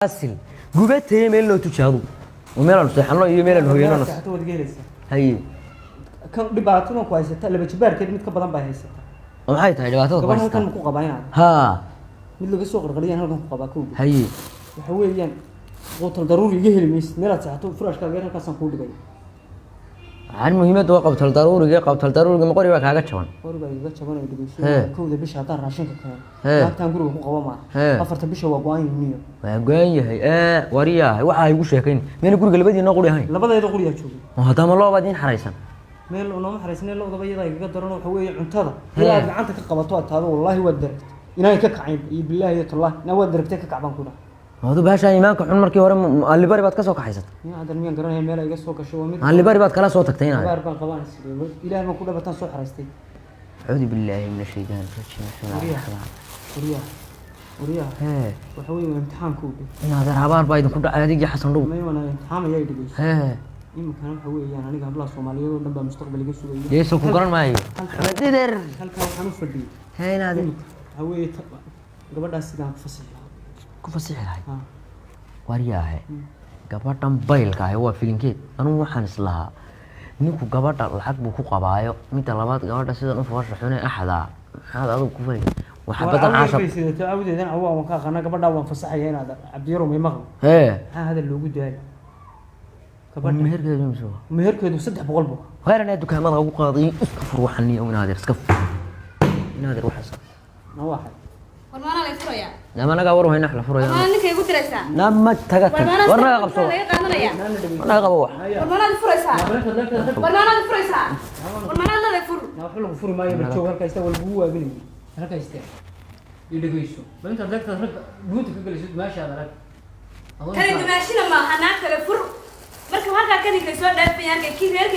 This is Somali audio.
أصل جوبت هي ميل لو تشاهدوا وميل نصيحنا يميل إنه هي نص هي كم دبعتنا كويسة تلا بتشبار كده متكبران بهيسة وحي تاي دبعتها كمان كويس كان مكوكا باينة ها من اللي قصوا غرقليان هلكم مكوكا كوب هي وحويان قوت ضروري يجي الميس ميلاد ساعته فراش كاغير كاسان كود باي المهم تو قبت الضروري قبت الضروري ما قريبا كاغا جبان قريبا يغا جبان اي دغيشي كوده بيش هادان راشنka Hee. keen tan guriga ku qaba ma afarta bisha waa go'an yihiin waa go'an yahay wariyahay waxa ay ugu sheekayn meel guriga labadii noo qori ahayn labadeeda qoriya joogo hadama loo badin xaraysan meel oo noo xaraysnay loo bayada iga daran waxa weeye cuntada ilaa gacanta ka qabato taado wallahi waa daragt inay ka kacay iyo billahi tallah na waa daragtay ka kacban kuna hadu baasha iimaanka xun markii hore ali bari baad ka soo kaxaysatay yaa adan miyan garanay meel ay iga soo gasho waa mid ali bari baad kala soo tagtay inaad baar baan qabaan sidii ilaahay ma ku dhabataan soo xaraystay أعوذ بالله من الشيطان الرجيم وريا وحوي امتحان كوبي إن هذا رهبان بايد كل عادي جا حسن روب ما يوانا امتحان يا يدقيش إما كان حوي يعني أنا قبل الصومالية ونبى مستقبل يجسوا ليش وكرن معي مدير هل كان حنو فدي هاي نادي حوي قبل السجان كفصيح هاي وريا هاي قبل تنبيل كاي هو فيلم كيد أنا مو حنس لها ninku gabadha lacag buu ku qabaayo midda labaad gabadha sidan u faashaxunay axada maxaad adigu ku fay waxa badan caashab sidoo awdeedan awaan ka qana gabadha waan fasaxay inaad abdiiro may maqal hada loogu daay gabadha meherkeedu 300 buu khayran ee dukaamada ugu qaaday iska fur waxan iyo inaadir iska inaadir waxas ma waxa warmaana la furaya lama naga war wayna xla furaya warmaana ninkay ugu diraysaa lama taga warna qabso warna qabo wax warmaana la furaysaa warmaana la furaysaa warmaana la fur waxa lagu furi maayo barjo halkaasta walbu waagin halkaasta idagayso inta dadka rag guud ka galisid maasha Allah kale dumaashina ma hanaag kale fur marka halka kadinka soo dhaafayaan kii reerka